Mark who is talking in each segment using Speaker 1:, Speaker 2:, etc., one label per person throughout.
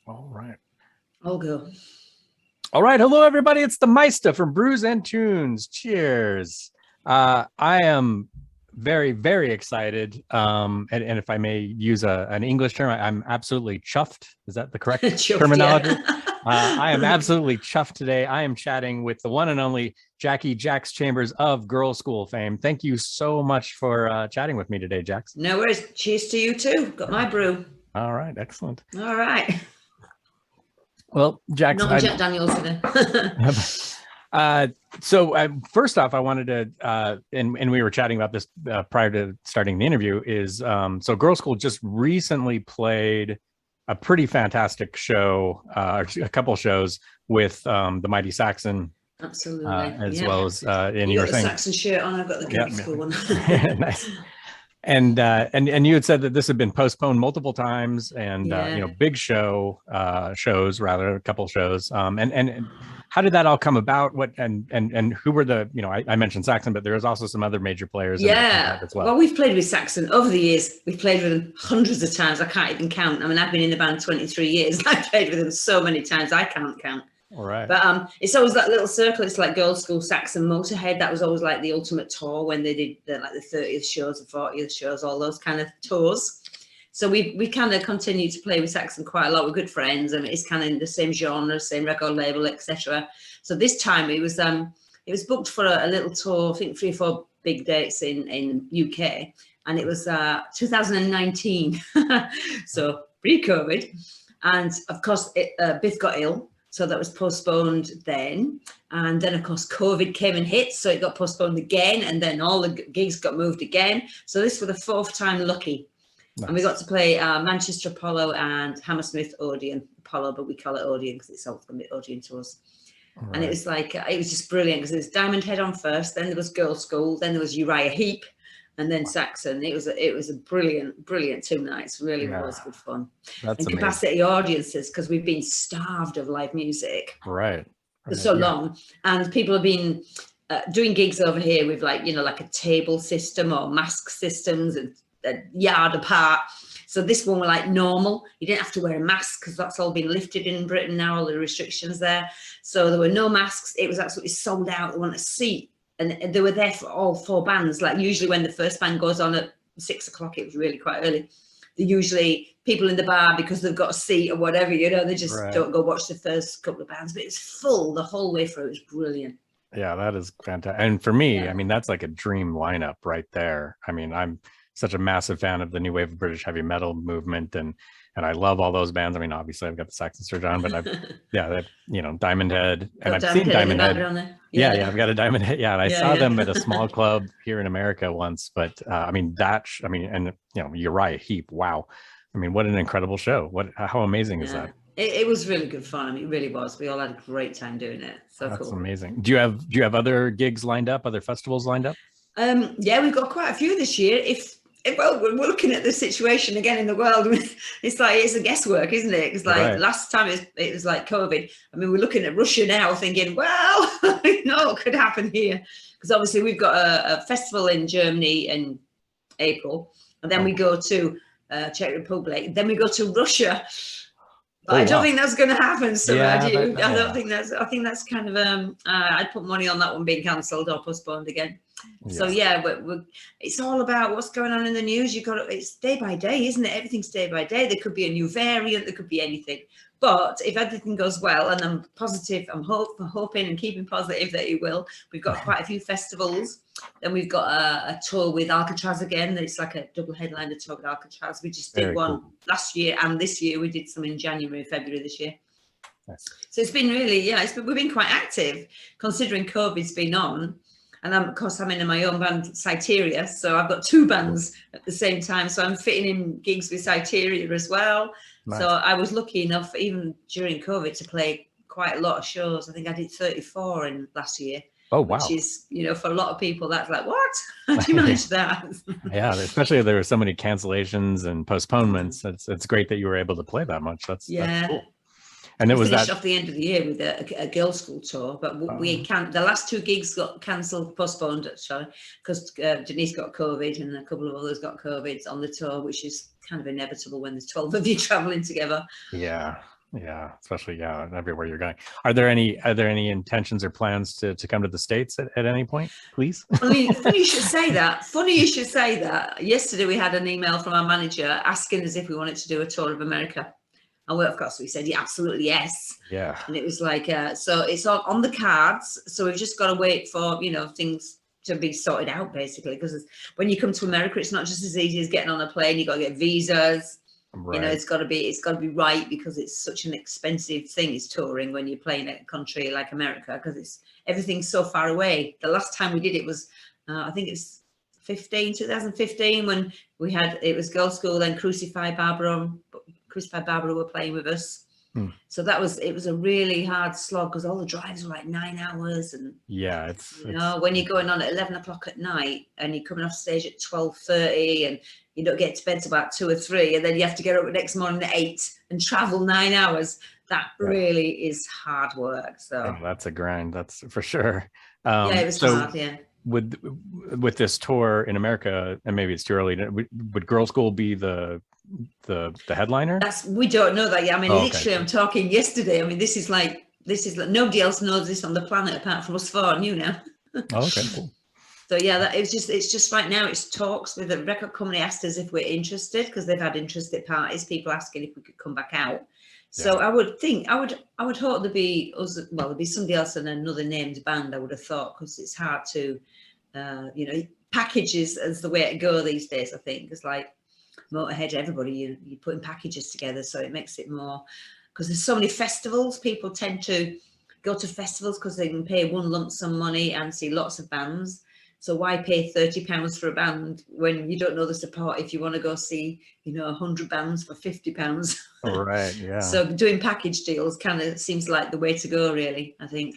Speaker 1: All right.
Speaker 2: I'll go.
Speaker 1: All right. Hello, everybody. It's the Meista from Brews and Tunes. Cheers. I am very, very excited. And if I may use an English term, I'm absolutely chuffed. Is that the correct
Speaker 2: Chuffed,
Speaker 1: terminology?
Speaker 2: yeah.
Speaker 1: I am absolutely chuffed today. I am chatting with the one and only Jackie Jax Chambers of Girl School fame. Thank you so much for chatting with me today, Jax.
Speaker 2: No worries. Cheers to you too. Got my brew.
Speaker 1: All right. Excellent.
Speaker 2: All right.
Speaker 1: Well, Jax,
Speaker 2: Not Jack Daniels today.
Speaker 1: First off, I wanted to, and we were chatting about this prior to starting the interview, is so Girl School just recently played a pretty fantastic show, a couple shows with the Mighty Saxon.
Speaker 2: Absolutely.
Speaker 1: As well as in
Speaker 2: you
Speaker 1: your
Speaker 2: got the Saxon shirt on, I've got the Girl School one.
Speaker 1: Nice. And you had said that this had been postponed multiple times, and big shows, rather, a couple shows. And how did that all come about? What and who were the, I mentioned Saxon, but there was also some other major players.
Speaker 2: Yeah,
Speaker 1: as well.
Speaker 2: Well, we've played with Saxon over the years. We've played with them hundreds of times. I can't even count. I mean, I've been in the band 23 years. I've played with them so many times I can't count.
Speaker 1: All right.
Speaker 2: But it's always that little circle. It's like Girls School, Saxon, Motorhead. That was always like the ultimate tour when they did the 30th shows, the 40th shows, all those kind of tours. So we kind of continue to play with Saxon quite a lot. We're good friends, and it's kind of in the same genre, same record label, etc. So this time it was booked for a little tour. I think 3 or 4 big dates in UK, and it was 2019, so pre-COVID, and of course Biff got ill. So that was postponed then. And then, of course, COVID came and hit. So it got postponed again. And then all the gigs got moved again. So this was the 4th time lucky. Nice. And we got to play Manchester Apollo and Hammersmith Odeon. Apollo, but we call it Odeon because it's all going to be Odeon to us. Right. And it was like, it was just brilliant because there was Diamond Head on first. Then there was Girl School. Then there was Uriah Heep. And then Saxon. It was a brilliant 2 nights. Really was good fun.
Speaker 1: That's
Speaker 2: and capacity audiences, because we've been starved of live music.
Speaker 1: Right.
Speaker 2: For so long. And people have been doing gigs over here with like a table system or mask systems and a yard apart. So this one were like normal. You didn't have to wear a mask because that's all been lifted in Britain now, all the restrictions there. So there were no masks. It was absolutely sold out. They want a seat. And they were there for all 4 bands. Like usually when the first band goes on at 6 o'clock, it was really quite early. They're usually people in the bar because they've got a seat or whatever, they just don't go watch the first couple of bands. But it's full the whole way through. It was brilliant.
Speaker 1: Yeah, that is fantastic. And for me, I mean, that's like a dream lineup right there. I mean, I'm such a massive fan of the new wave of British heavy metal movement, and I love all those bands. I mean, obviously I've got the Saxon Surge on, but Diamond Head, and I've seen Diamond Head. Yeah, I've got a Diamond Head. Yeah, and I saw them at a small club here in America once. But Uriah Heep. Wow, I mean, what an incredible show! How amazing is that?
Speaker 2: It was really good fun. I mean, it really was. We all had a great time doing it. So
Speaker 1: that's
Speaker 2: cool.
Speaker 1: Amazing. Do you have other gigs lined up? Other festivals lined up?
Speaker 2: Yeah, we've got quite a few this year. Well, we're looking at the situation again in the world. It's like, it's a guesswork, isn't it? Because last time it was like COVID. I mean, we're looking at Russia now thinking, well, what could happen here? Because obviously we've got a festival in Germany in April. And then we go to Czech Republic. Then we go to Russia. But I don't think that's going to happen. So I think that's kind of, I'd put money on that one being cancelled or postponed again. So it's all about what's going on in the news. It's day by day, isn't it? Everything's day by day. There could be a new variant, there could be anything. But if everything goes well, and I'm positive, I'm hoping and keeping positive that it will. We've got quite a few festivals. Then we've got a tour with Alcatraz again. It's like a double headliner tour with Alcatraz. We just did one last year, and this year we did some in January, February this year. Nice. So it's been really, we've been quite active considering COVID's been on. And of course, I'm in my own band, Ceteria. So I've got 2 bands at the same time. So I'm fitting in gigs with Ceteria as well. Nice. So I was lucky enough, even during COVID, to play quite a lot of shows. I think I did 34 in last year.
Speaker 1: Oh, wow.
Speaker 2: Which is, for a lot of people, that's like, what? How do you manage that?
Speaker 1: Yeah, especially if there were so many cancellations and postponements. It's great that you were able to play that much. That's cool. And it was finished
Speaker 2: off the end of the year with a girls' school tour, but the last 2 gigs got cancelled, postponed, actually, because Denise got COVID and a couple of others got COVID on the tour, which is kind of inevitable when there's 12 of you traveling together.
Speaker 1: Yeah. Yeah, especially everywhere you're going. Are there any intentions or plans to come to the States at any point, please?
Speaker 2: Funny you should say that. Funny you should say that. Yesterday we had an email from our manager asking us if we wanted to do a tour of America. And of course we said, yeah, absolutely yes.
Speaker 1: Yeah.
Speaker 2: And it was like, so it's on the cards. So we've just got to wait for, things to be sorted out, basically. Because when you come to America, it's not just as easy as getting on a plane. You've got to get visas.
Speaker 1: Right.
Speaker 2: It's got to be right, because it's such an expensive thing is touring when you're playing a country like America, because everything's so far away. The last time we did it was, I think it's 2015, when it was Girlschool, then Crucify Barbara were playing with us. So it was a really hard slog, because all the drives were like 9 hours, and
Speaker 1: it's
Speaker 2: when you're going on at 11 o'clock at night and you're coming off stage at 12:30 and you don't get to bed till about 2 or 3, and then you have to get up the next morning at 8 and travel 9 hours. That really is hard work. So
Speaker 1: that's a grind, that's for sure.
Speaker 2: It was hard. Yeah.
Speaker 1: With this tour in America, and maybe it's too early, would Girlschool be the headliner?
Speaker 2: We don't know that yet. I mean, literally, I'm talking yesterday. I mean, this is like nobody else knows this on the planet apart from us four and you now.
Speaker 1: Okay, cool.
Speaker 2: So it's just right now it's talks with the record company. Asked us if we're interested, because they've had interested parties, people asking if we could come back out. So I would hope there'd be us. Well, there'd be somebody else and another named band, I would have thought, because it's hard to, packages as the way to go these days. I think it's like Motorhead, everybody, you're putting packages together, so it makes it more, because there's so many festivals. People tend to go to festivals because they can pay one lump sum money and see lots of bands. So why pay £30 for a band when you don't know the support if you want to go see, 100 bands for £50?
Speaker 1: Right, yeah.
Speaker 2: So doing package deals kind of seems like the way to go, really, I think.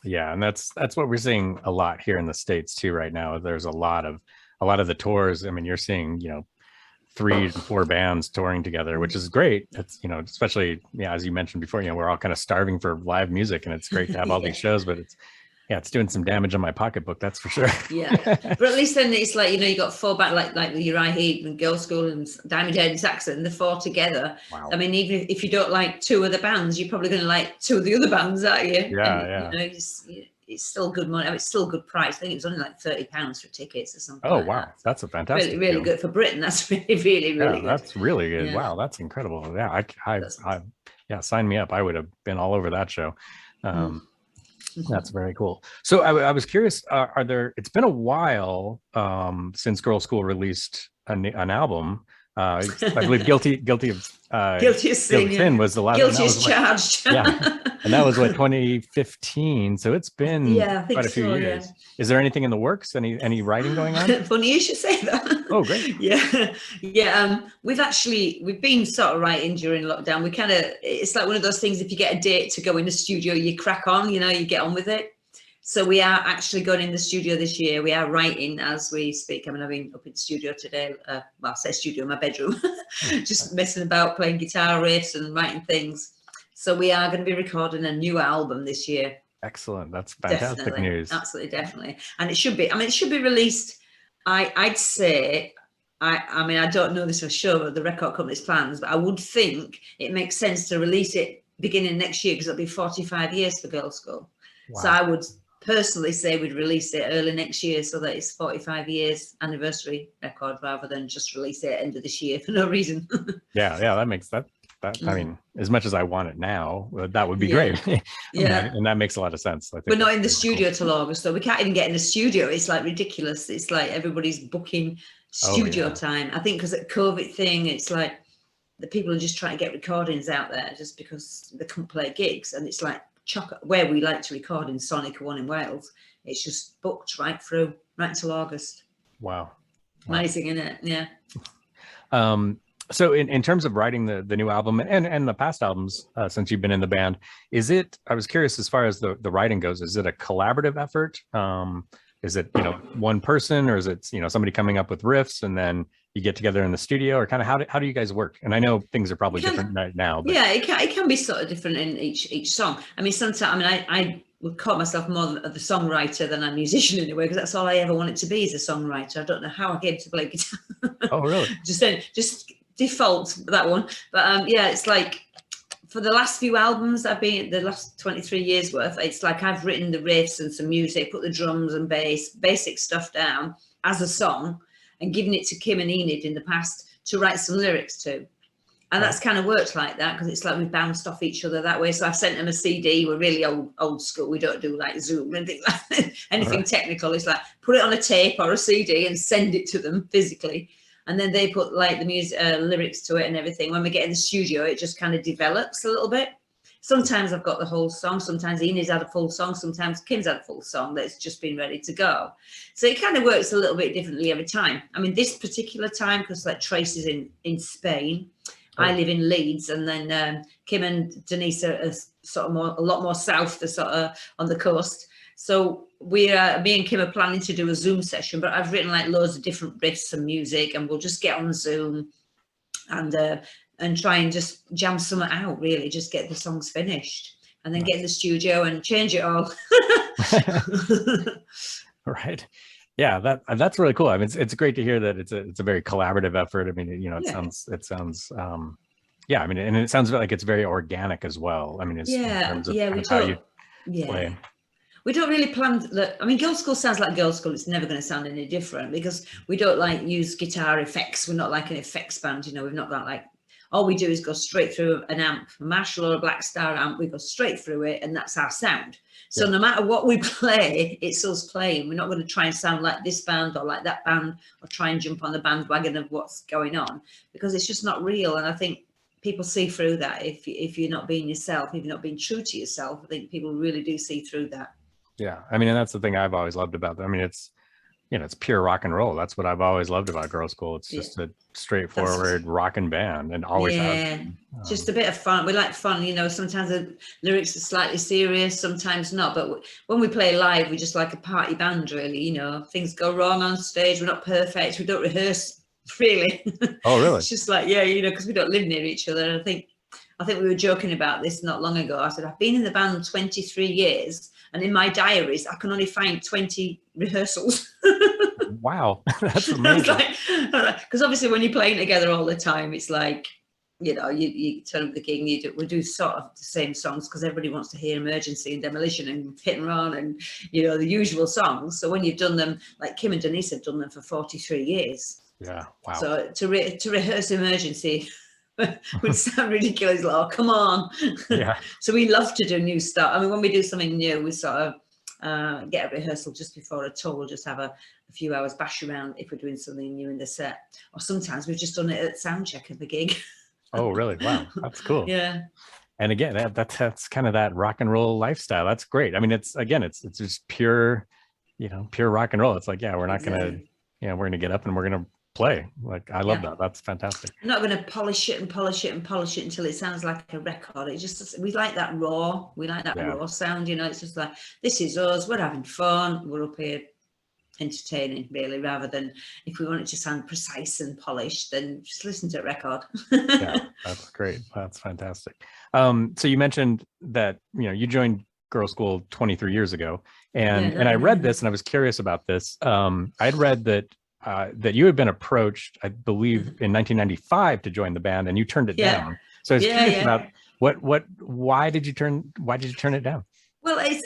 Speaker 1: Yeah, and that's what we're seeing a lot here in the States too right now. There's a lot of the tours. I mean, you're seeing, 3 to 4 bands touring together, which is great. It's, especially, as you mentioned before, we're all kind of starving for live music, and it's great to have all these shows, but it's doing some damage on my pocketbook, that's for sure.
Speaker 2: But at least then it's like, you got 4 back, like the Uriah Heep and Girlschool and Diamond Head and Saxon, the 4 together.
Speaker 1: Wow.
Speaker 2: I mean, even if you don't like 2 of the bands, you're probably going to like 2 of the other bands, aren't you? It's still good money. I mean, it's still a good price. I think it was only like £30 for tickets or something.
Speaker 1: Oh, wow. That's a fantastic
Speaker 2: really good for Britain. That's really, really, really good.
Speaker 1: That's really good. Yeah. Wow, that's incredible. Yeah, sign me up. I would have been all over that show. That's very cool. So I was curious, it's been a while since Girlschool released an album. I believe Guilty of Sin was the last.
Speaker 2: Guilty as Charged.
Speaker 1: And that was 2015. So it's been quite a few years. Yeah. Is there anything in the works? Any writing going on?
Speaker 2: Funny you should say that.
Speaker 1: Oh, great.
Speaker 2: We've been sort of writing during lockdown. It's like one of those things. If you get a date to go in the studio, you crack on. You get on with it. So we are actually going in the studio this year. We are writing as we speak. I mean, I've been up in the studio today. I say studio, my bedroom, just messing about, playing guitar riffs and writing things. So we are going to be recording a new album this year.
Speaker 1: Excellent. That's fantastic news.
Speaker 2: Absolutely, definitely. And it should be released. I'd say, I don't know this for sure, but the record company's plans, but I would think it makes sense to release it beginning next year, because it'll be 45 years for Girlschool. Wow. So I would personally say we'd release it early next year, so that it's 45 years anniversary record, rather than just release it at the end of this year for no reason. That
Speaker 1: makes that. I mean, as much as I want it now, that would be great. And that makes a lot of sense. I think
Speaker 2: we're not in the studio till August, though. We can't even get in the studio. It's like ridiculous. It's like everybody's booking studio time. I think because of the COVID thing, it's like the people are just trying to get recordings out there just because they can't play gigs. And it's like where we like to record in Sonic One in Wales. It's just booked right till August.
Speaker 1: Wow.
Speaker 2: Amazing, isn't it? Yeah.
Speaker 1: So in terms of writing the new album and the past albums, since you've been in the band, I was curious as far as the writing goes, is it a collaborative effort? Is it, one person, or is it, somebody coming up with riffs and then you get together in the studio, or kind of how do you guys work? And I know things are probably different right now. But...
Speaker 2: Yeah, it can be sort of different in each song. I mean, sometimes, I would call myself more of a songwriter than a musician anyway, because that's all I ever wanted to be, is a songwriter. I don't know how I came to play guitar.
Speaker 1: Oh, really?
Speaker 2: just default that one. But it's like, for the last few albums I've been, the last 23 years worth, it's like I've written the riffs and some music, put the drums and bass, basic stuff down as a song, and given it to Kim and Enid in the past to write some lyrics to. And that's kind of worked like that, because it's like we bounced off each other that way. So I've sent them a CD. We're really old school. We don't do like Zoom and things like that. Anything technical. It's like put it on a tape or a CD and send it to them physically. And then they put like the music, lyrics to it and everything. When we get in the studio, it just kind of develops a little bit. Sometimes I've got the whole song. Sometimes Enid's had a full song. Sometimes Kim's had a full song that's just been ready to go. So it kind of works a little bit differently every time. I mean, this particular time, because like Trace is in Spain, I live in Leeds, and then Kim and Denise are sort of a lot more south, they're sort of on the coast. So me and Kim are planning to do a Zoom session, but I've written like loads of different riffs and music, and we'll just get on Zoom and try and just jam something out, really, just get the songs finished, and then get in the studio and change it all.
Speaker 1: Right. Yeah, that's really cool. I mean, it's great to hear that it's a very collaborative effort. I mean, it sounds yeah, I mean, and it sounds like it's very organic as well. I mean, in terms of how you play.
Speaker 2: We don't really plan that. I mean, Girlschool sounds like Girlschool. It's never going to sound any different, because we don't like use guitar effects. We're not like an effects band, we've not got like, all we do is go straight through an amp, a Marshall or a Black Star amp. We go straight through it, and that's our sound. So no matter what we play, it's us playing. We're not going to try and sound like this band or like that band, or try and jump on the bandwagon of what's going on, because it's just not real. And I think people see through that. If you're not being yourself, if you're not being true to yourself, I think people really do see through that.
Speaker 1: Yeah, I mean, and that's the thing I've always loved about it. I mean, it's it's pure rock and roll. That's what I've always loved about Girlschool. It's just a straightforward rockin' band, and always has.
Speaker 2: Just a bit of fun. We like fun, sometimes the lyrics are slightly serious, sometimes not, but when we play live, we just like a party band, really. Things go wrong on stage, we're not perfect, we don't rehearse really.
Speaker 1: Oh, really?
Speaker 2: It's just like, because we don't live near each other. And I think we were joking about this not long ago. I said, I've been in the band 23 years, and in my diaries, I can only find 20 rehearsals.
Speaker 1: Wow, that's amazing.
Speaker 2: Because obviously when you're playing together all the time, it's like, you turn up the gig and we do sort of the same songs, because everybody wants to hear Emergency and Demolition and Hit and Run and, the usual songs. So when you've done them, like Kim and Denise have done them for 43 years.
Speaker 1: Yeah, wow.
Speaker 2: So to rehearse Emergency would sound ridiculous. Like, oh, come on.
Speaker 1: Yeah.
Speaker 2: So we love to do new stuff. I mean, when we do something new, we sort of get a rehearsal just before a tour. We'll just have a few hours bash around if we're doing something new in the set. Or sometimes we've just done it at sound check of the gig.
Speaker 1: Oh, really? Wow, that's cool.
Speaker 2: Yeah.
Speaker 1: And again, that's kind of that rock and roll lifestyle. That's great. I mean, it's just pure, pure rock and roll. It's like, we're not gonna, we're gonna get up and we're gonna play. Like, I love that. That's fantastic.
Speaker 2: I'm not going to polish it and polish it and polish it until it sounds like a record. It just, we like that raw. We like that raw sound. It's just like, this is us. We're having fun. We're up here entertaining, really, rather than if we want it to sound precise and polished, then just listen to a record.
Speaker 1: Yeah, that's great. That's fantastic. So you mentioned that you joined Girlschool 23 years ago, and I read this, and I was curious about this. I'd read that you had been approached, I believe, in 1995 to join the band, and you turned it down. So I was curious about why did you turn it down?
Speaker 2: Well, I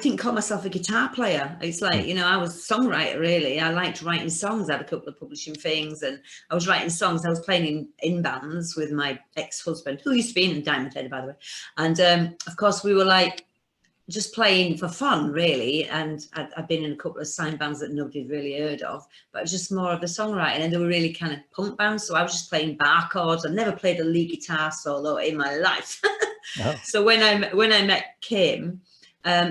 Speaker 2: didn't call myself a guitar player. It's like, I was a songwriter, really. I liked writing songs. I had a couple of publishing things, and I was writing songs. I was playing in bands with my ex-husband, who used to be in Diamond Head, by the way. And of course, we were like, just playing for fun, really. And I'd been in a couple of signed bands that nobody really heard of, but it was just more of the songwriting, and they were really kind of punk bands. So I was just playing bar chords. I never played a lead guitar solo in my life. So when I met Kim,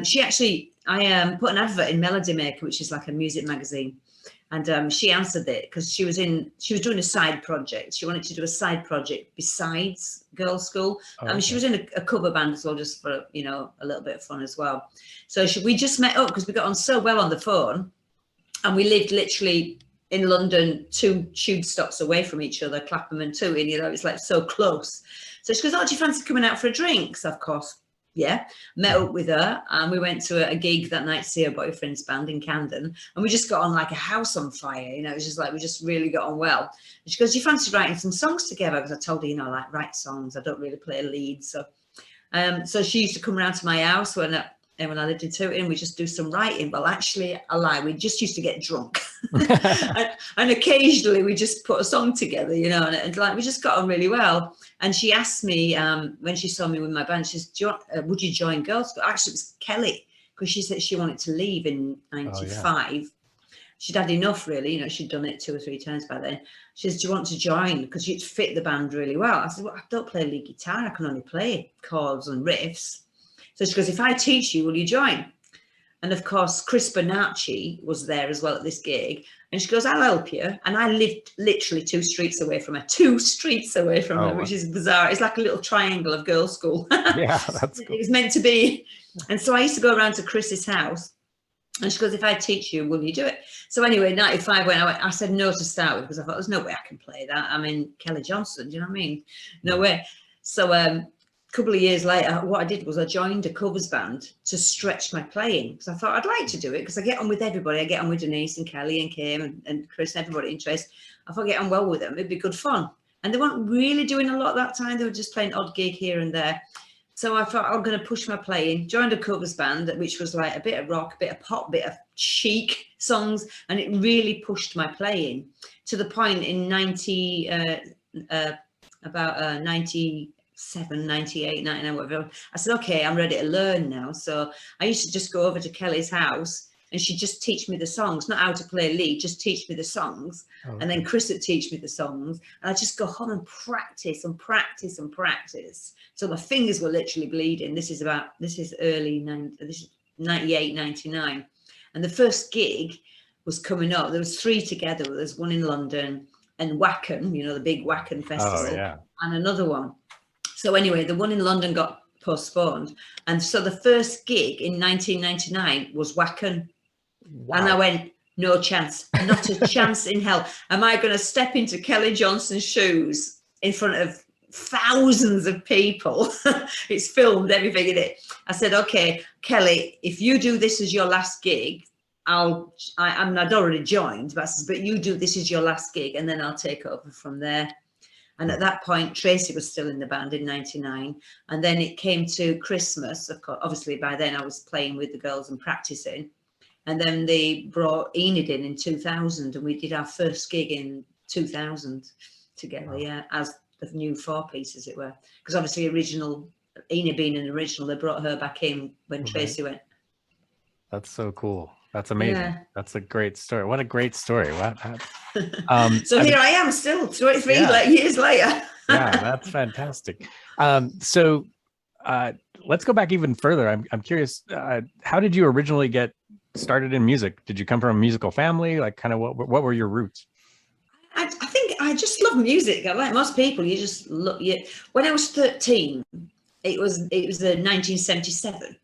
Speaker 2: she actually, I put an advert in Melody Maker, which is like a music magazine. And she answered it because she was doing a side project. She wanted to do a side project besides Girlschool. She was in a cover band as well, just for, a little bit of fun as well. So we just met up because we got on so well on the phone, and we lived literally in London, 2 tube stops away from each other, Clapham and Tooting, it's like so close. So she goes, oh, do you fancy coming out for a drink? So of course, Yeah, met up with her, and we went to a gig that night to see her boyfriend's band in Camden, and we just got on like a house on fire. You know, it was just like we just really got on well. And she goes, "You fancy writing some songs together?" Because I told her, you know, I like write songs. I don't really play leads, so so she used to come around to my house when I lived in Tooting. We just do some writing. Well, actually, I lie. We just used to get drunk, and occasionally we just put a song together, you know, and like we just got on really well. And she asked me when she saw me with my band, she said, would you join Girlschool? Actually, it was Kelly, because she said she wanted to leave in 95. Oh, yeah. She'd had enough, really. You know, she'd done it 2 or 3 times by then. She said, do you want to join? Because you'd fit the band really well. I said, well, I don't play lead guitar. I can only play chords and riffs. So she goes, if I teach you, will you join? And of course, Chris Bonacci was there as well at this gig. And she goes, I'll help you. And I lived literally 2 streets away from her, 2 streets away from her, which is bizarre. It's like a little triangle of girls' school.
Speaker 1: Yeah, that's cool.
Speaker 2: It was meant to be. And so I used to go around to Chris's house. And she goes, if I teach you, will you do it? So anyway, 95, when I said no to start with, because I thought, there's no way I can play that. I mean, Kelly Johnson, do you know what I mean? No way. So a couple of years later, what I did was I joined a covers band to stretch my playing, because I thought I'd like to do it, because I get on with everybody. I get on with Denise and Kelly and Kim and Chris and everybody in Trace. I thought I get on well with them. It'd be good fun. And they weren't really doing a lot that time. They were just playing odd gig here and there. So I thought I'm going to push my playing, joined a covers band, which was like a bit of rock, a bit of pop, a bit of chic songs. And it really pushed my playing to the point in 97, 98, 99, whatever. I said, okay, I'm ready to learn now. So I used to just go over to Kelly's house and she'd just teach me the songs, not how to play lead, just teach me the songs. Okay. And then Chris would teach me the songs. And I'd just go home and practice and practice and practice. So my fingers were literally bleeding. This is 98, 99. And the first gig was coming up. There was 3 together. There's one in London and Wacken, you know, the big Wacken festival, and another one. So anyway, the one in London got postponed. And so the first gig in 1999 was Wacken. Wow. And I went, no chance, not a chance in hell. Am I going to step into Kelly Johnson's shoes in front of thousands of people? It's filmed, everything in it. I said, okay, Kelly, if you do this as your last gig, I'd already joined, but you do this as your last gig, and then I'll take over from there. And at that point, Tracy was still in the band in 99. And then it came to Christmas. Of course, obviously, by then I was playing with the girls and practicing. And then they brought Enid in 2000. And we did our first gig in 2000 together, yeah, as the new 4-piece, as it were. Because obviously, Enid being an original, they brought her back in when Tracy went.
Speaker 1: That's so cool. That's amazing. Yeah. That's a great story. What a great story. What?
Speaker 2: So here I am still 23 years later.
Speaker 1: Yeah, that's fantastic. So let's go back even further. I'm curious, how did you originally get started in music? Did you come from a musical family? Like, kind of what were your roots?
Speaker 2: I think I just love music. Like most people, you just look. When I was 13, it was 1977.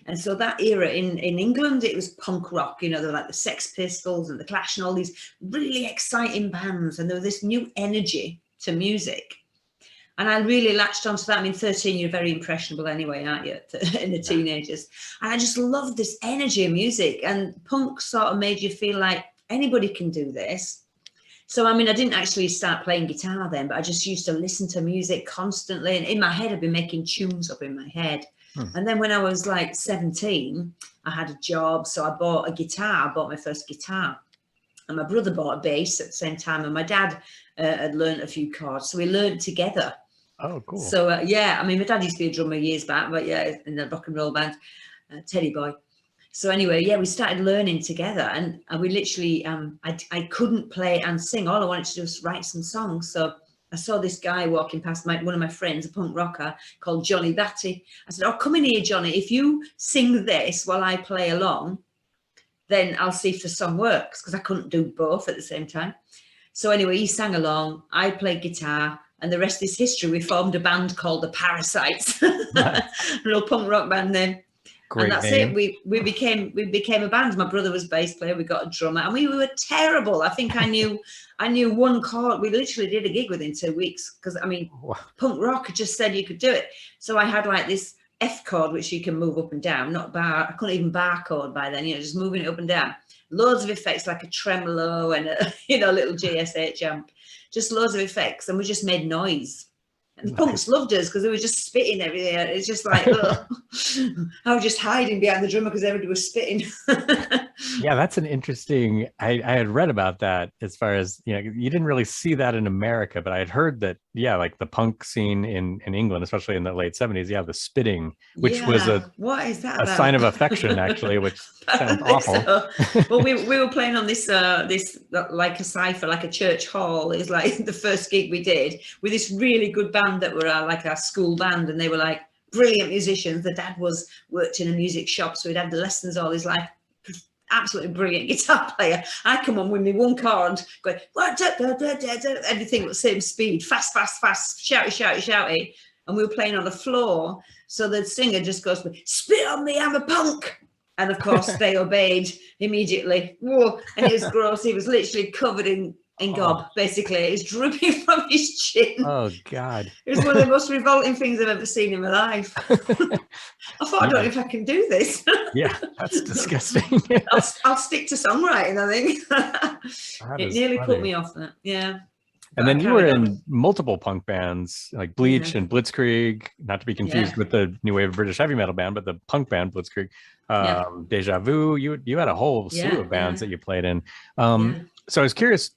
Speaker 2: And so that era in England, it was punk rock, you know, they were like the Sex Pistols and the Clash and all these really exciting bands. And there was this new energy to music. And I really latched onto that. I mean, 13, you're very impressionable anyway, aren't you, in the teenagers? And I just loved this energy of music. And punk sort of made you feel like anybody can do this. So, I mean, I didn't actually start playing guitar then, but I just used to listen to music constantly. And in my head, I'd be making tunes up in my head. And then when I was like 17, I had a job. So I bought a guitar. I bought my first guitar. And my brother bought a bass at the same time. And my dad had learned a few chords. So we learned together.
Speaker 1: Oh, cool.
Speaker 2: So, yeah, I mean, my dad used to be a drummer years back, but yeah, in the rock and roll band, Teddy Boy. So anyway, yeah, we started learning together. And we literally, I couldn't play and sing. All I wanted to do was write some songs. So I saw this guy walking past one of my friends, a punk rocker called Johnny Batty. I said, oh, come in here, Johnny. If you sing this while I play along, then I'll see if the song works, because I couldn't do both at the same time. So anyway, he sang along. I played guitar, and the rest is history. We formed a band called the Parasites, a little punk rock band name. Great and that's name. It. We became a band. My brother was bass player. We got a drummer, and we were terrible. I think I knew one chord. We literally did a gig within 2 weeks, because I mean, punk rock just said you could do it. So I had like this F chord, which you can move up and down, not bar. I couldn't even bar chord by then, just moving it up and down. Loads of effects like a tremolo and a, little GSH amp, just loads of effects. And we just made noise. And the punks loved us because they were just spitting everywhere. It's just like, I was just hiding behind the drummer because everybody was spitting.
Speaker 1: Yeah, that's an interesting, I had read about that as far as, you didn't really see that in America, but I had heard that, like the punk scene in England, especially in the late 70s, the spitting, which was
Speaker 2: what is that
Speaker 1: a sign of affection, actually, which sounds awful.
Speaker 2: So. Well, we were playing on this like a cypher, like a church hall. It was like the first gig we did with this really good band that were like our school band, and they were like brilliant musicians. The dad worked in a music shop, so he'd had the lessons all his life. Absolutely brilliant guitar player. I come on with me one chord going everything at the same speed, fast, shouty, and we were playing on the floor. So the singer just goes, "Spit on me, I'm a punk." And of course they obeyed immediately. Whoa. And it was gross. He was literally covered in gob, basically. It was dripping from his chin.
Speaker 1: Oh God.
Speaker 2: It was one of the most revolting things I've ever seen in my life. I thought, I don't know if I can do this.
Speaker 1: Yeah, that's disgusting.
Speaker 2: I'll stick to songwriting, I think. It nearly put me off that. Yeah.
Speaker 1: And then you were in multiple punk bands like Bleach and Blitzkrieg, not to be confused with the new wave of British heavy metal band, but the punk band Blitzkrieg, Deja Vu. You had a whole slew of bands that you played in. So I was curious.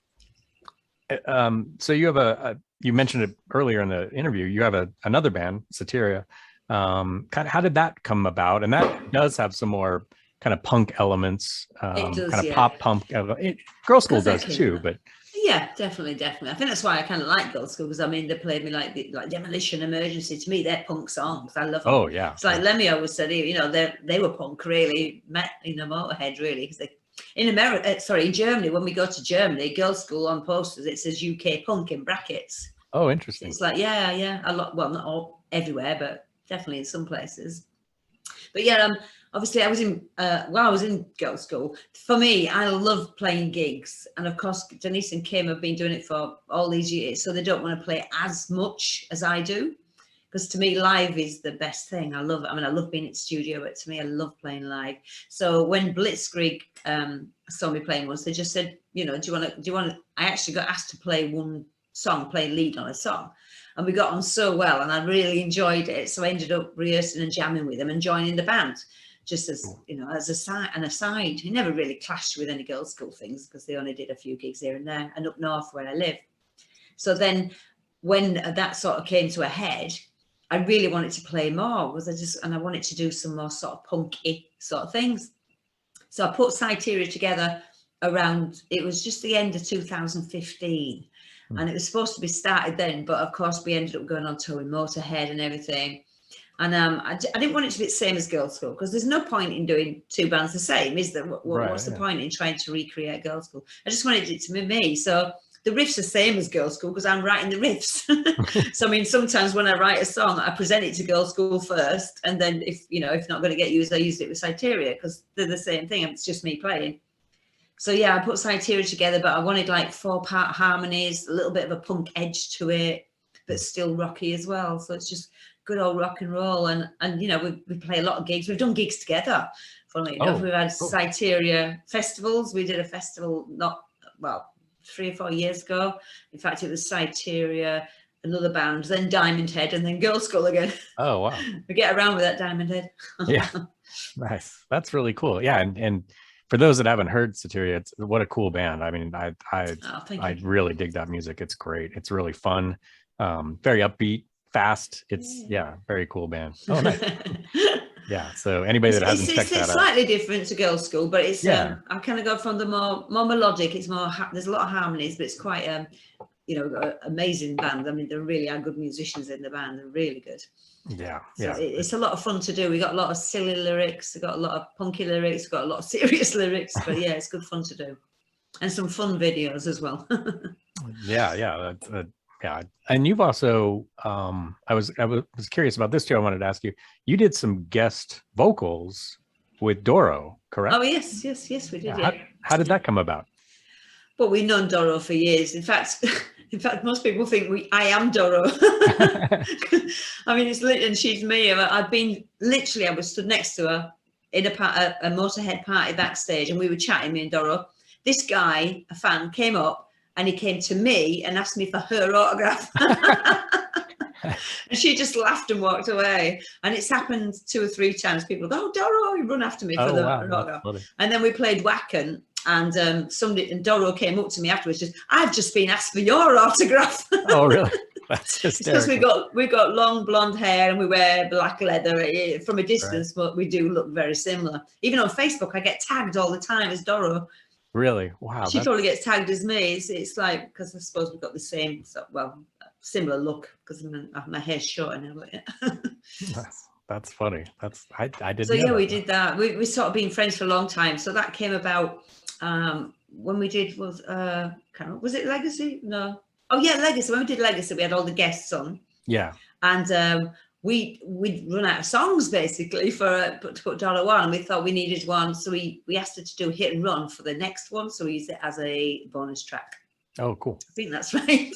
Speaker 1: So you have you mentioned it earlier in the interview, you have another band, Ceteria. Kind of, how did that come about? And that does have some more kind of punk elements, kind of pop punk. Girlschool does too, but.
Speaker 2: Yeah, definitely. I think that's why I kind of like Girlschool, because I mean they played me like Demolition, Emergency. To me, they're punk songs. I love them.
Speaker 1: Oh yeah,
Speaker 2: it's like Lemmy always said, they were punk really, met in the Motorhead really, because they in America, in Germany, when we go to Germany, Girlschool on posters it says UK punk in brackets.
Speaker 1: Oh, interesting.
Speaker 2: It's like a lot. Well, not all everywhere, but definitely in some places. But yeah, obviously I was in Girlschool. For me, I love playing gigs, and of course Denise and Kim have been doing it for all these years, so they don't want to play as much as I do, because to me live is the best thing. I love being in studio, but to me I love playing live. So when Blitzkrieg saw me playing once, they just said, do you want to? I actually got asked to play play lead on a song. And we got on so well, and I really enjoyed it. So I ended up rehearsing and jamming with them and joining the band, just as as an aside. He never really clashed with any Girlschool things, because they only did a few gigs here and there, and up north where I live. So then, when that sort of came to a head, I really wanted to play more. I wanted to do some more sort of punky sort of things. So I put Syteria together around. It was just the end of 2015. And it was supposed to be started then, but of course we ended up going on tour with Motorhead and everything. And I didn't want it to be the same as Girlschool, because there's no point in doing two bands the same, is there? What's the point in trying to recreate Girlschool? I just wanted it to be me. So the riffs are the same as Girlschool, because I'm writing the riffs. So I mean, sometimes when I write a song, I present it to Girlschool first, and then if not going to get used, I used it with Syteria, because they're the same thing. It's just me playing. So yeah, I put Syteria together, but I wanted like 4-part harmonies, a little bit of a punk edge to it, but still rocky as well. So it's just good old rock and roll. And we play a lot of gigs. We've done gigs together. Funnily enough, we've had Syteria festivals. We did a festival 3 or 4 years ago. In fact, it was Syteria, another band, then Diamond Head, and then Girlschool again. Oh wow! We get around with that Diamond Head.
Speaker 1: Yeah, nice. That's really cool. Yeah, and for those that haven't heard Ceteria, what a cool band. I mean, I really dig that music. It's great. It's really fun, very upbeat, fast. It's very cool band. Oh, nice. Yeah. So anybody that hasn't checked that out,
Speaker 2: it's slightly different to Girlschool, but it's I kind of go from the more melodic. It's more there's a lot of harmonies, but it's quite amazing band. I mean, there really are good musicians in the band. They're really good.
Speaker 1: Yeah,
Speaker 2: so it's a lot of fun to do. We got a lot of silly lyrics, we got a lot of punky lyrics, we got a lot of serious lyrics, but yeah, it's good fun to do, and some fun videos as well. Yeah. And you've also, I was curious about this too. I wanted to ask you. You did some guest vocals with Doro, correct? Oh yes, we did. Yeah.
Speaker 1: How did that come about?
Speaker 2: Well, we've known Doro for years. In fact, In fact, most people think I am Doro. I mean, it's literally, and she's me. I've been literally, I was stood next to her in a Motorhead party backstage, and we were chatting, me and Doro. This guy, a fan, came up and he came to me and asked me for her autograph. And she just laughed and walked away. And it's happened 2 or 3 times. People go, "Oh, Doro," you run after me for the autograph. And then we played Wacken, and somebody, and Doro came up to me afterwards, I've just been asked for your autograph.
Speaker 1: Oh, really? That's hysterical.
Speaker 2: Because we got long blonde hair and we wear black leather from a distance, right. But we do look very similar. Even on Facebook, I get tagged all the time as Doro.
Speaker 1: Really? Wow.
Speaker 2: She probably gets tagged as me. It's like, because I suppose we've got the same, similar look, because my hair's shorter now.
Speaker 1: That's funny. I didn't.
Speaker 2: So yeah, we did that. We sort of been friends for a long time. So that came about when we did was it Legacy? No. Oh yeah, Legacy. When we did Legacy, we had all the guests on.
Speaker 1: Yeah.
Speaker 2: And we'd run out of songs basically to put Doro on, and we thought we needed one, so we asked her to do Hit and Run for the next one, so we used it as a bonus track.
Speaker 1: Oh, cool.
Speaker 2: I think that's right.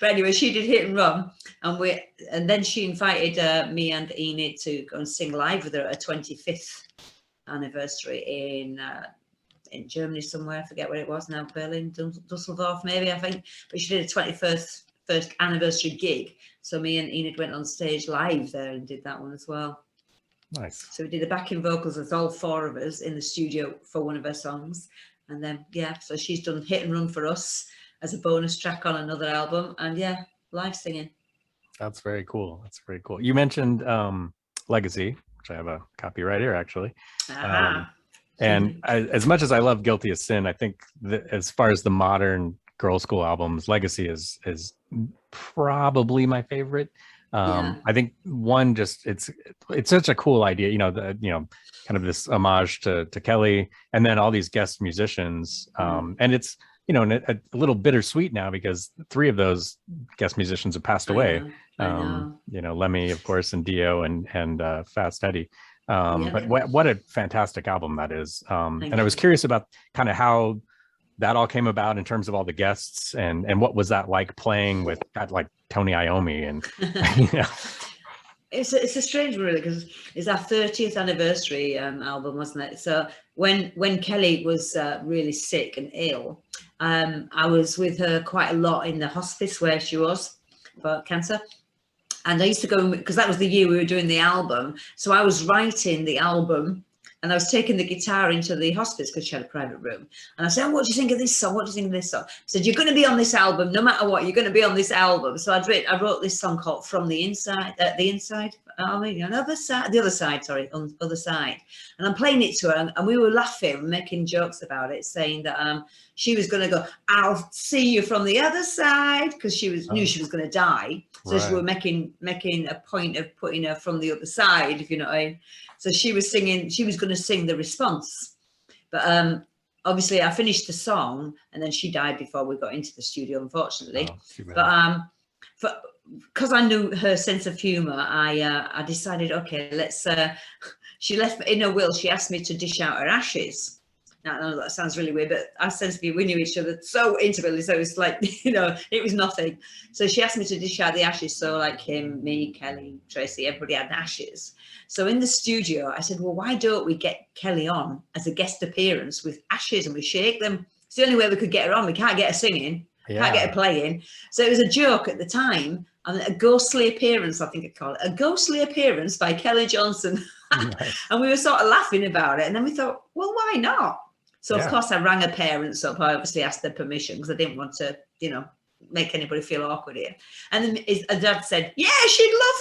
Speaker 2: But anyway, she did Hit and Run, and then she invited me and Enid to go and sing live with her at her 25th anniversary in Germany somewhere. I forget where it was now, Berlin, Dusseldorf maybe, I think. But she did a 21st anniversary gig. So me and Enid went on stage live there and did that one as well.
Speaker 1: Nice.
Speaker 2: So we did the backing vocals as all 4 of us in the studio for one of her songs. And then, so she's done Hit and Run for us as a bonus track on another album. And live singing.
Speaker 1: That's very cool. That's very cool. You mentioned Legacy, which I have a copy right here, actually. And as much as I love Guilty as Sin, I think that as far as the modern girl school albums, Legacy is probably my favorite. I think one, just it's such a cool idea, kind of this homage to Kelly, and then all these guest musicians, and it's a little bittersweet now because 3 of those guest musicians have passed away.
Speaker 2: I know.
Speaker 1: Lemmy, of course, and Dio and Fast Eddie. But what a fantastic album that is. And I was curious about kind of how that all came about in terms of all the guests, and what was that like playing with like Tony Iommi and
Speaker 2: It's a strange one, really, because it's our 30th anniversary album, wasn't it? So when Kelly was really sick and ill, I was with her quite a lot in the hospice where she was for cancer. And I used to go, because that was the year we were doing the album. So I was writing the album, and I was taking the guitar into the hospice because she had a private room. And I said, "What do you think of this song? What do you think of this song?" I said, "You're going to be on this album, no matter what. You're going to be on this album." So I wrote this song called "From the Inside," the other side, on the other side. And I'm playing it to her, and we were laughing and making jokes about it, saying that she was going to go, "I'll see you from the other side," because she knew she was going to die. So we were making a point of putting her from the other side, if you know what I mean. So she was singing, she was going to sing the response. But obviously I finished the song, and then she died before we got into the studio, unfortunately. But because I knew her sense of humor, I decided, okay, let's, she left in her will, she asked me to dish out her ashes. Now, I know that sounds really weird, but our sense of humor, we knew each other so intimately, so it's like, it was nothing. So she asked me to dish out the ashes. So like him, me, Kelly, Tracy, everybody had ashes. So in the studio, I said, well, why don't we get Kelly on as a guest appearance with ashes, and we shake them? It's the only way we could get her on. We can't get her singing, can't get her playing. So it was a joke at the time, and a ghostly appearance, I think I call it, a ghostly appearance by Kelly Johnson. Nice. And we were sort of laughing about it. And then we thought, well, why not? So of course I rang her parents up. I obviously asked their permission because I didn't want to, make anybody feel awkward here. And then his dad said, yeah, she'd love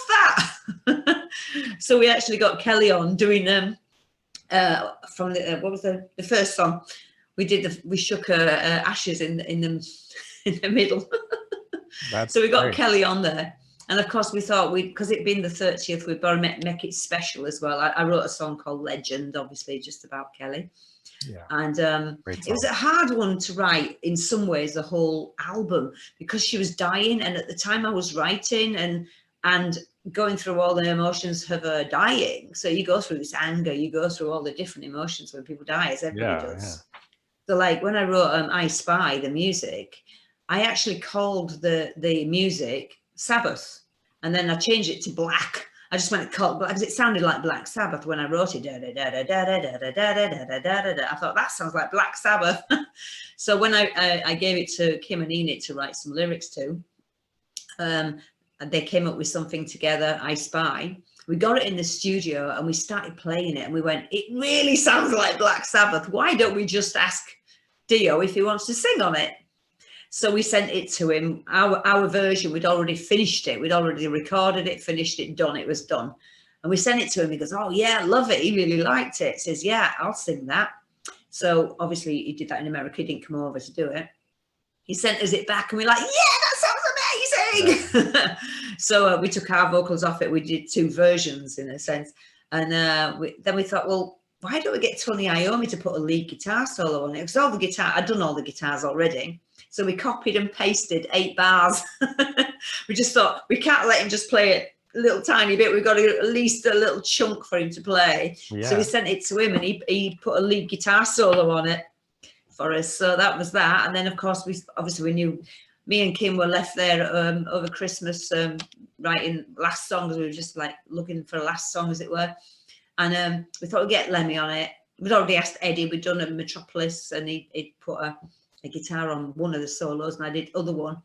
Speaker 2: that. So we actually got Kelly on doing from the what was the first song? We shook her ashes in the middle. So we got great. Kelly on there. And of course we thought because it being the 30th, we'd better make it special as well. I wrote a song called Legend, obviously just about Kelly. Yeah. And it was a hard one to write in some ways, the whole album, because she was dying. And at the time I was writing and going through all the emotions of her dying. So you go through this anger, you go through all the different emotions when people die, as everybody does. So like when I wrote I Spy, the music, I actually called the music Sabbath, and then I changed it to Black. I just went called Black because it sounded like Black Sabbath when I wrote it. I thought that sounds like Black Sabbath. So when I gave it to Kim and Enid to write some lyrics to, they came up with something together, I Spy. We got it in the studio and we started playing it, and we went, it really sounds like Black Sabbath. Why don't we just ask Dio if he wants to sing on it? So we sent it to him, our version. We'd already finished it. We'd already recorded it, finished it, done. It was done. And we sent it to him. He goes, oh, yeah, love it. He really liked it. He says, yeah, I'll sing that. So obviously he did that in America. He didn't come over to do it. He sent us it back and we're like, yeah, that sounds amazing. Yeah. So we took our vocals off it. We did 2 versions in a sense. And then we thought, well, why don't we get Tony Iommi to put a lead guitar solo on it? Because I'd done all the guitars already. So we copied and pasted 8 bars. We just thought, we can't let him just play it a little tiny bit. We've got to at least a little chunk for him to play. Yeah. So we sent it to him, and he put a lead guitar solo on it for us. So that was that. And then, of course, we knew me and Kim were left there over Christmas writing last songs. We were just like looking for a last song, as it were. And we thought we'd get Lemmy on it. We'd already asked Eddie. We'd done a Metropolis, and he'd put a guitar on one of the solos, and I did other one.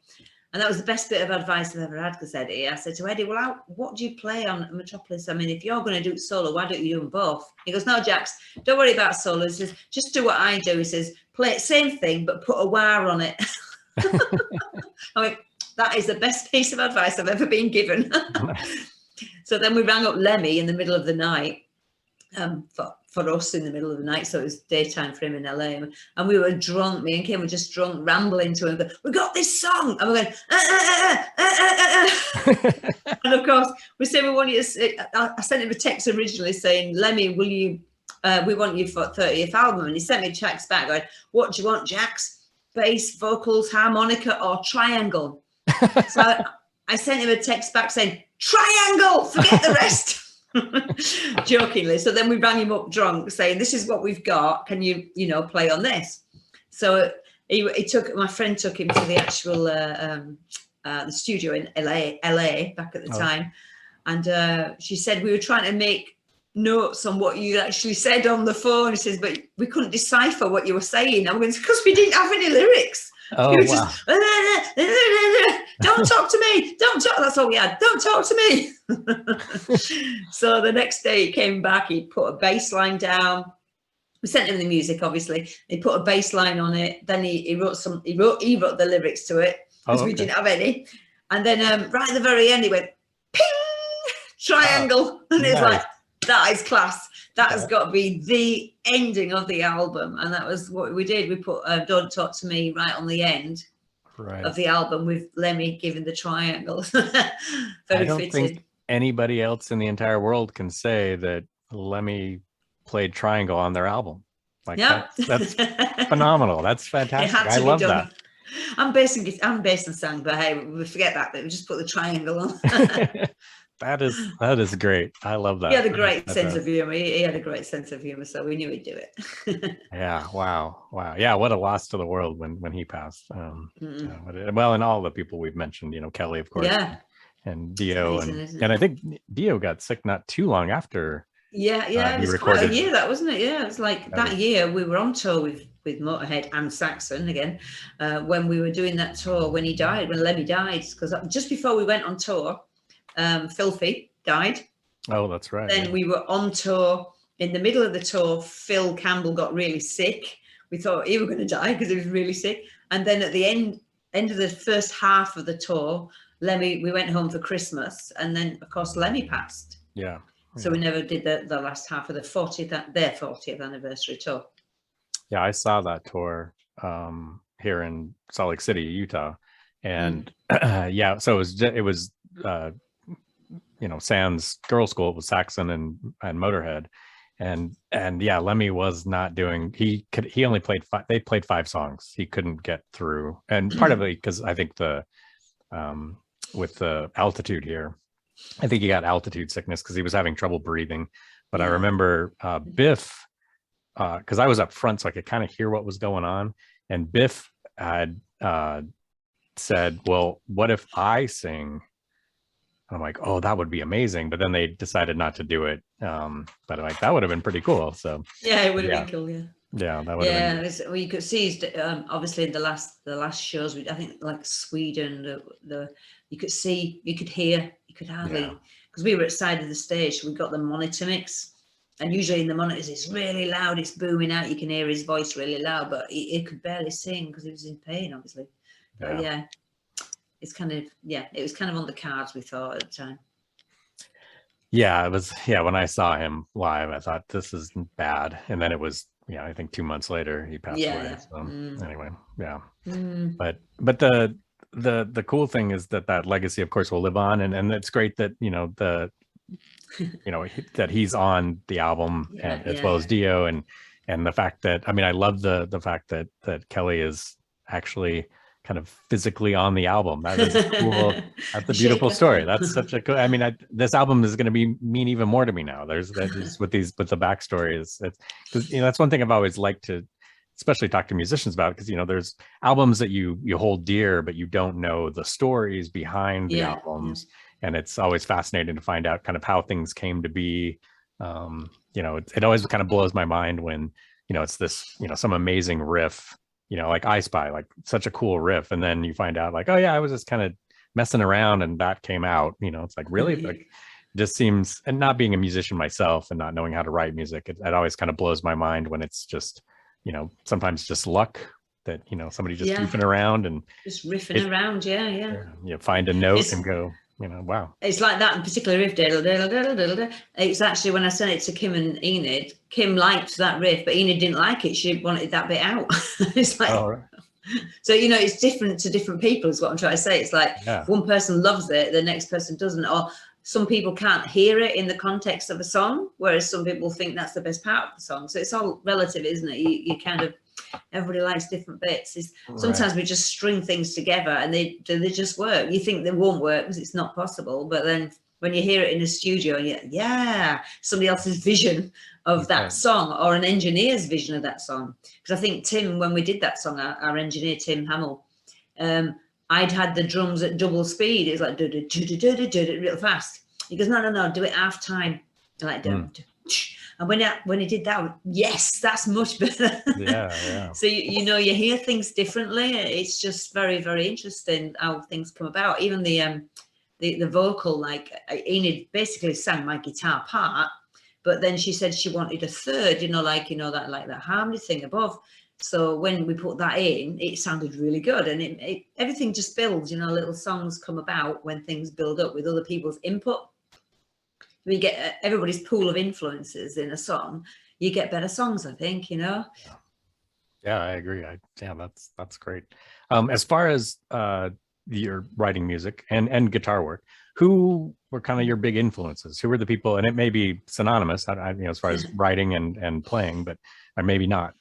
Speaker 2: And that was the best bit of advice I've ever had, because Eddie, I said to Eddie, well, what do you play on Metropolis? I mean, if you're going to do it solo, why don't you do them both? He goes, no, Jax, don't worry about solos. He says, just do what I do. He says, play it, same thing, but put a wah on it. I mean, that is the best piece of advice I've ever been given. So then we rang up Lemmy in the middle of the night, for us in the middle of the night, so it was daytime for him in LA, and we were drunk. Me and Kim were just drunk, rambling to him. Going, we got this song, and we're going, and of course we said we want you to. I sent him a text originally saying, Lemmy, will you? We want you for 30th album, and he sent me a text back going, what do you want, Jax? Bass, vocals, harmonica, or triangle? So I sent him a text back saying, triangle, forget the rest. Jokingly. So then we rang him up drunk saying, this is what we've got, can you play on this? So my friend took him to the actual the studio in LA back at the time, and she said we were trying to make notes on what you actually said on the phone. He says, but we couldn't decipher what you were saying. I went, because we didn't have any lyrics.
Speaker 1: Oh, wow.
Speaker 2: Just, don't talk to me. Don't talk. That's all we had. Don't talk to me. So the next day he came back. He put a bass line down. We sent him the music, obviously. He put a bass line on it. Then he wrote the lyrics to it, because we didn't have any. And then right at the very end, he went ping, triangle, and it's like, that is class. That has got to be the ending of the album, and that was what we did. We put Don't Talk to Me right on the end of the album, with Lemmy giving the triangle. Very fitting.
Speaker 1: Think anybody else in the entire world can say that Lemmy played triangle on their album. Like, that's phenomenal. That's fantastic. I love that.
Speaker 2: I'm bass and sang, but hey, we forget that bit. We just put the triangle on.
Speaker 1: That is great. I love that.
Speaker 2: He had a great sense of humor. He had a great sense of humor, so we knew he'd do it.
Speaker 1: Yeah. Wow. Yeah. What a loss to the world when he passed. Well, and all the people we've mentioned, Kelly, of course. Yeah. And Dio, and I think Dio got sick not too long after.
Speaker 2: Yeah. It was quite a year, that wasn't it? Yeah, it was like that year we were on tour with Motorhead and Saxon again, when we were doing that tour when Lemmy died, because just before we went on tour, Filthy died.
Speaker 1: Oh, that's right.
Speaker 2: Then we were on tour. In the middle of the tour, Phil Campbell got really sick. We thought he was going to die because he was really sick. And then at the end of the first half of the tour, we went home for Christmas, and then of course Lemmy passed.
Speaker 1: Yeah.
Speaker 2: So we never did the last half of their 40th anniversary tour.
Speaker 1: Yeah, I saw that tour here in Salt Lake City, Utah, and so it was Sam's Girls' School with Saxon and Motorhead, and Lemmy was not doing. He only played they played 5 songs. He couldn't get through, and part of it because I think with the altitude here, I think he got altitude sickness because he was having trouble breathing. But I remember Biff, because I was up front, so I could kind of hear what was going on, and Biff had said, well, what if I sing? I'm like, oh, that would be amazing. But then they decided not to do it. But like, that would have been pretty cool. So
Speaker 2: yeah, it would have been cool. Yeah.
Speaker 1: Yeah, that would have been.
Speaker 2: Well, you could see obviously in the last shows. I think like Sweden, you could see, you could hear, you could hardly, because we were at the side of the stage. We got the monitor mix, and usually in the monitors it's really loud, it's booming out. You can hear his voice really loud, but he could barely sing because he was in pain, obviously. But it's kind of it was kind of on the cards, we thought at the time.
Speaker 1: Yeah, it was. Yeah, when I saw him live, I thought this is bad, and then it was. Yeah, I think 2 months later he passed away. So anyway, but the cool thing is that legacy, of course, will live on, and it's great that that he's on the album as well as Dio, and the fact that, I mean, I love the fact that Kelly is actually kind of physically on the album. That is cool. That's a beautiful story. That's such a cool. I mean, this album is going to mean even more to me now. There's with the backstories. It's because that's one thing I've always liked to, especially talk to musicians about, because there's albums that you hold dear, but you don't know the stories behind the albums, and it's always fascinating to find out kind of how things came to be. It always kind of blows my mind when it's this some amazing riff. Like I Spy, like such a cool riff. And then you find out like, oh yeah, I was just kind of messing around and that came out, it's like, really? Like, just seems, and not being a musician myself and not knowing how to write music, it always kind of blows my mind when it's just, sometimes just luck that, somebody just goofing around and
Speaker 2: just riffing around.
Speaker 1: You find a note and go, wow.
Speaker 2: It's like that in particular riff. It's actually, when I sent it to Kim and Enid, Kim liked that riff, but Enid didn't like it. She wanted that bit out. It's like, so it's different to different people, is what I'm trying to say. It's like one person loves it, the next person doesn't, or some people can't hear it in the context of a song, whereas some people think that's the best part of the song. So it's all relative, isn't it? You kind of, everybody likes different bits. Sometimes we just string things together and they just work. You think they won't work because it's not possible, but then when you hear it in a studio, somebody else's vision of that song, or an engineer's vision of that song. Because I think Tim, when we did that song, our engineer Tim Hamill, I'd had the drums at double speed. It's like real fast. He goes, no, do it half time. I like and when he did that, yes, that's much better. So you hear things differently. It's just very, very interesting how things come about. Even the vocal, like Enid basically sang my guitar part, but then she said she wanted a third, that harmony thing above. So when we put that in, it sounded really good, and everything just builds. Little songs come about when things build up with other people's input. We get everybody's pool of influences in a song, you get better songs, I think.
Speaker 1: Yeah, I agree. That's great. As far as your writing music and guitar work, who were kind of your big influences? Who were the people, and it may be synonymous, as far as writing and playing, but or maybe not.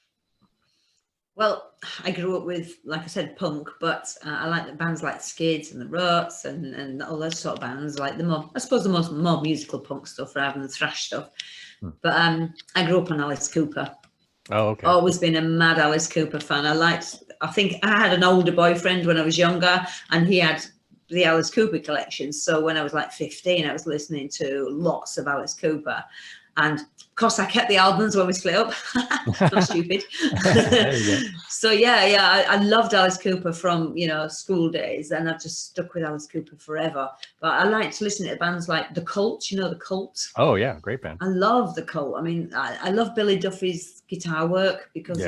Speaker 2: Well, I grew up with, like I said, punk, but I like the bands like Skids and the Ruts and all those sort of bands, like the more musical punk stuff rather than the thrash stuff. But I grew up on Alice Cooper.
Speaker 1: Oh, okay.
Speaker 2: Always been a mad Alice Cooper fan. I think I had an older boyfriend when I was younger, and he had the Alice Cooper collection. So when I was like 15, I was listening to lots of Alice Cooper. And of course, I kept the albums when we split up. Not stupid. So I loved Alice Cooper from school days, and I've just stuck with Alice Cooper forever. But I like to listen to bands like The Cult. The Cult?
Speaker 1: Oh yeah, great band.
Speaker 2: I love The Cult. I mean, I love Billy Duffy's guitar work because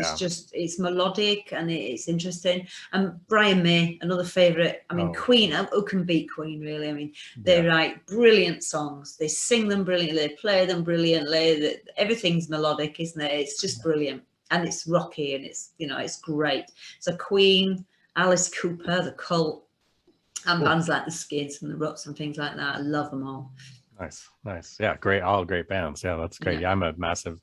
Speaker 2: it's melodic and it's interesting. And Brian May, another favorite. I mean, Queen. Who can beat Queen, really? I mean, they write brilliant songs. They sing them brilliantly. They play them brilliantly. Everything's melodic, isn't it? It's just brilliant, and it's rocky, and it's it's great. So Queen, Alice Cooper, The Cult, and bands like the Skids and the Ruts and things like that. I love them all. Nice.
Speaker 1: Yeah, great. All great bands. Yeah, that's great. Yeah, I'm a massive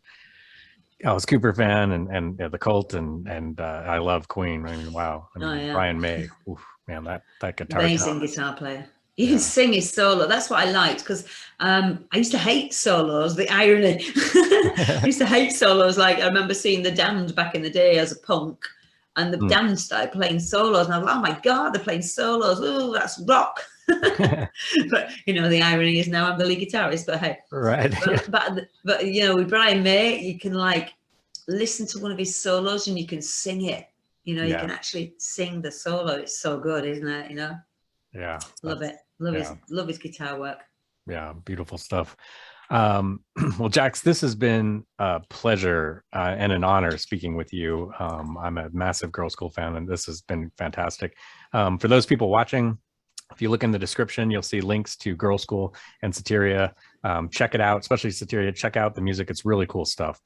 Speaker 1: Alice Cooper fan, and The Cult, and I love Queen. I mean, wow. I mean, Brian May. Oof, man, that guitar.
Speaker 2: Amazing guitar player. He can sing his solo. That's what I liked, because I used to hate solos. The irony. I used to hate solos. Like, I remember seeing The Damned back in the day as a punk, and the band started playing solos, and I was like, oh my God, they're playing solos. Oh, that's rock. But you know, the irony is now I'm the lead guitarist, but hey,
Speaker 1: right.
Speaker 2: But you know, with Brian May, you can like listen to one of his solos and you can sing it. You know, you can actually sing the solo. It's so good, isn't it? You know.
Speaker 1: Yeah.
Speaker 2: Love it. Love his guitar work.
Speaker 1: Yeah, beautiful stuff. Well, Jax, this has been a pleasure and an honor speaking with you. I'm a massive Girl School fan, and this has been fantastic. For those people watching, if you look in the description, you'll see links to Girl School and Syteria. Check it out, especially Ceteria. Check out the music. It's really cool stuff.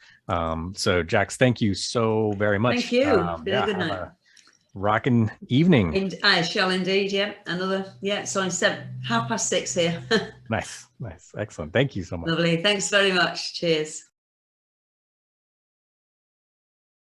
Speaker 1: So, Jax, thank you so very much.
Speaker 2: Thank you. Been a good night.
Speaker 1: Rockin' evening.
Speaker 2: And I shall indeed, yeah. Another, yeah, so it's 6:30 here.
Speaker 1: Nice. Excellent. Thank you so much.
Speaker 2: Lovely. Thanks very much. Cheers.